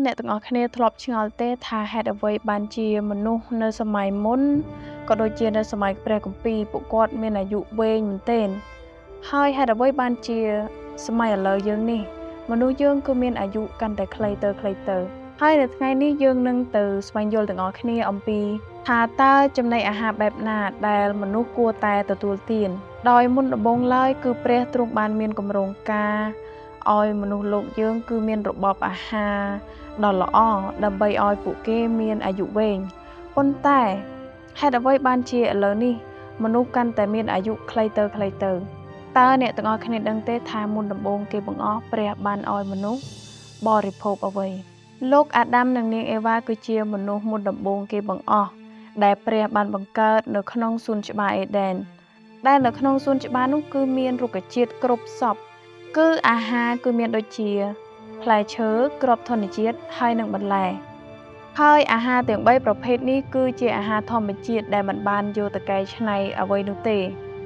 អ្នកទាំងអស់គ្នាធ្លាប់ឆ្ងល់ទេថាហេតុអ្វីបានជាមនុស្សនៅសម័យមុនក៏ដូចជានៅសម័យព្រះគម្ពីរពួកគាត់មានអាយុវែងមែនទែនហើយហេតុអ្វីបានជាសម័យឥឡូវយើងនេះមនុស្សយើងគឺមានអាយុកាន់តែខ្លីទៅហើយនៅថ្ងៃនេះយើងនឹងទៅស្វែងយល់ទាំងអស់គ្នាអំពីថាតើចំណីអាហារបែបណាដែលមនុស្សគួរតែទទួលទានដោយមុនដំបូងឡើយគឺព្រះទ្រង់បានមានគម្រោងការឲ្យមនុស្សលោកយើងគឺមានរបបអាហារដ៏ល្អដើម្បីឲ្យពួកគេមានអាយុវែងប៉ុន្តែហេតុអ្វីបានជាឥឡូវនេះមនុស្សកាន់តែមានអាយុខ្លីទៅតើអ្នកទាំងអស់គ្នាដឹងទេថាមុនដំបូងគេបង្អស់ព្រះបានឲ្យមនុស្សបរិភោគអ្វីលោកអាដាមនិងនាងអេវ៉ាគឺជាមនុស្សមុនដំបូងគេបង្អស់ដែលព្រះបានបង្កើតនៅក្នុងសួនច្បារអេដេនដែលនៅក្នុងសួនច្បារនោះគឺមានរុក្ខជាតិគ្រប់សពគឺអាហារគឺមានដូចជាផ្លែឈើគ្រាប់ធញ្ញជាតិហើយនិងបន្លែហើយអាហារទាំង3ប្រភេទនេះគឺជាអាហារធម្មជាតិដែលមិនបានយកទៅកែច្នៃអ្វីនោះទេ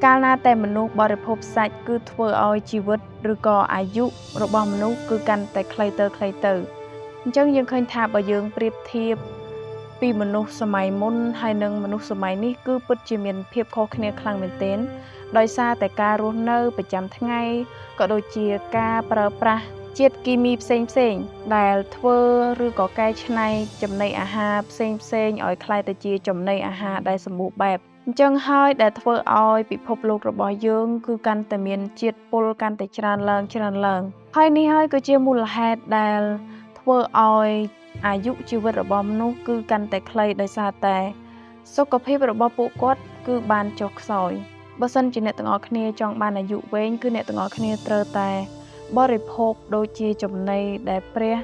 កាលណាតែមនុស្សបរិភោគសាច់គឺធ្វើឲ្យជីវិតឬក៏អាយុរបស់មនុស្សគឺកាន់តែខ្លីទៅអញ្ចឹងយើងឃើញថាបើយើងប្រៀបធៀបពីមនុស្សសម័យមុនហើយនិងមនុស្សសម័យនេះគឺពិតជាមានភាពខុសគ្នាខ្លាំងមែនទែនដោយសារតែការរស់នៅប្រចាំថ្ងៃក៏ដូចជាការប្រើប្រាស់ជាតិគីមីផ្សេងដែលធ្វើឬក៏កែច្នៃចំណីអាហារផ្សេងឲ្យคล้ายទៅជាចំណីអាហារដែលសម្បូរបែបអញ្ចឹងហើយដែលធ្វើឲ្យពិភពលោករបស់យើងគឺកាន់តែមានជាតិពុលកាន់តែច្រើនឡើងហើយនេះហើយគឺជាមូលហេតុដែលធ្វើឲ្យអាយុជីវិតរបស់មនុស្សគឺកាន់តែខ្លីដោយសារតែសុខភាពរបស់ពួកគាត់គឺបានចុះខ្សោយបើសិនជាអ្នកទាំងអស់គ្នាចង់បានអាយុវែងគឺអ្នកទាំងអស់គ្នាត្រូវតែបរិភោគដូចជាចំណីដែលព្រះ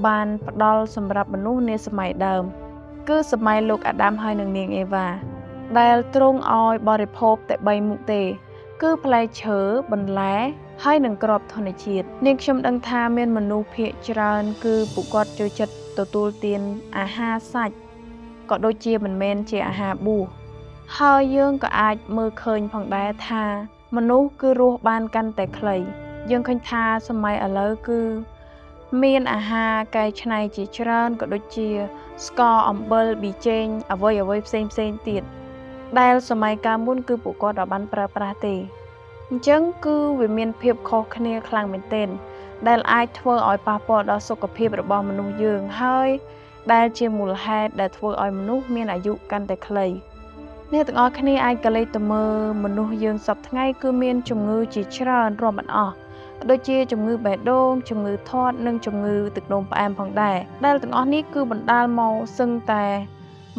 បានផ្ដល់សម្រាប់មនុស្សនាសម័យដើមគឺសម័យលោកអាដាមហើយនិងនាងអេវ៉ាដែលទ្រង់ឲ្យបរិភោគតែ3មុខទេគឺផ្លែឈើបន្លែហើយនិងគ្រាប់ធញ្ញជាតិនាងខ្ញុំដឹងថាមានមនុស្សភាគច្រើនគឺពួកគាត់ចូលចិត្តទទួលទានអាហារសាច់ក៏ដូចជាមិនមែនជាអាហារបួសហើយយើងក៏អាចមើលឃើញផងដែរថាមនុស្សគឺរស់បានកាន់តែខ្លីយើងឃើញថាសម័យឥឡូវគឺមានអាហារកែច្នៃជាច្រើនក៏ដូចជាស្ករអំបិលប៊ីចេងអ្វីផ្សេងទៀតដែលសម័យកាលមុនគឺពួកគាត់បានប្រើប្រាស់ទេអញ្ចឹងគឺវាមានភាពខុសគ្នាខ្លាំងមែនទែនដែលអាចធ្វើឲ្យប៉ះពាល់ដល់សុខភាពរបស់មនុស្សយើងហើយដែលជាមូលហេតុដែលធ្វើឲ្យមនុស្សមានអាយុកាន់តែខ្លីអ្នកទាំងអស់គ្នាអាចកលេចទៅមើលមនុស្សយើងសពថ្ងៃគឺមានជំងឺជាច្រើនរាប់មិនអស់ដូចជាជំងឺបេះដូងជំងឺធាត់និងជំងឺទឹកនោមផ្អែមផងដែរដែលទាំងអស់នេះគឺបណ្ដាលមកសឹងតែ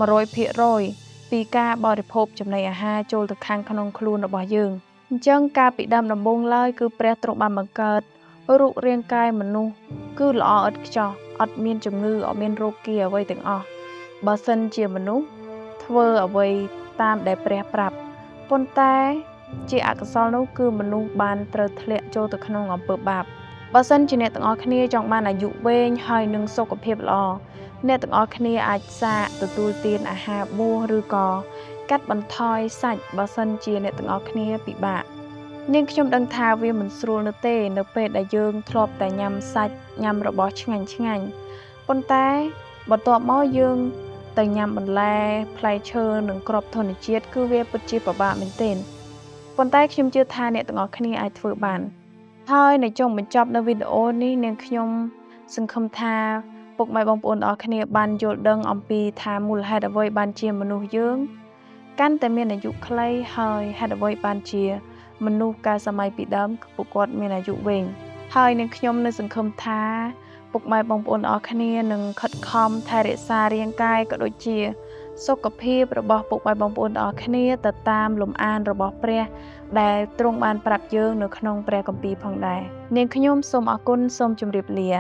100% ពីការបរិភោគចំណីអាហារចូលទៅខាងក្នុងខ្លួនរបស់យើងអញ្ចឹងការពីដើមដំបូងឡើយគឺព្រះទ្រង់បានបង្កើតរូបរាងកាយមនុស្សគឺល្អឥតខ្ចោះអត់មានជំងឺអត់មានរោគគាអ្វីទាំងអស់បើសិនជាមនុស្សធ្វើអ្វីតាមដែលព្រះប្រាប់ប៉ុន្តែជាអកុសលនោះគឺមនុស្សបានត្រូវធ្លាក់ចូលទៅក្នុងអំពើបាបបើសិនជាអ្នកទាំងអស់គ្នាចង់បានអាយុវែងហើយនឹងសុខភាពល្អអ្នកទាំងអស់គ្នាអាចសាកទទួលទានអាហារបួសឬក៏កាត់បន្ថយសាច់បើសិនជាអ្នកទាំងអស់គ្នាពិបាកនាងខ្ញុំដឹងថាវាមិនស្រួលនៅទេនៅពេលដែលយើងធ្លាប់តែញ៉ាំសាច់ញ៉ាំរបស់ឆ្ងាញ់ប៉ុន្តែបន្ទាប់មកយើងទៅញ៉ាំបន្លែផ្លែឈើនិងគ្រាប់ធញ្ញជាតិគឺវាពិតជាពិបាកមែនទែនប៉ុន្តែខ្ញុំជឿថាអ្នកទាំងអស់គ្នាអាចធ្វើបានហើយនៅចុងបញ្ចប់នៅវីដេអូនេះនាងខ្ញុំសង្ឃឹមថាពុកម៉ែបងប្អូនទាំងអស់គ្នាបានយល់ដឹងអំពីថាមូលហេតុអ្វីបានជាមនុស្សយើងកាន់តែមានអាយុខ្លីហើយហេតុអ្វីបានជាមនុស្សកាលសម័យពីដើមពួកគាត់មានអាយុវែងហើយនាងខ្ញុំនៅសង្ឃឹមថាពុកម៉ែបងប្អូនទាំងអស់គ្នានឹងខិតខំថែរក្សារាងកាយក៏ដូចជាសុខភាពរបស់ពុកម៉ែបងប្អូនទាំងអស់គ្នាទៅតាមលំអានរបស់ព្រះដែលទ្រង់បានប្រាប់យើងនៅក្នុងព្រះគម្ពីរផងដែរនាងខ្ញុំសូមអរគុណសូមជម្រាបលា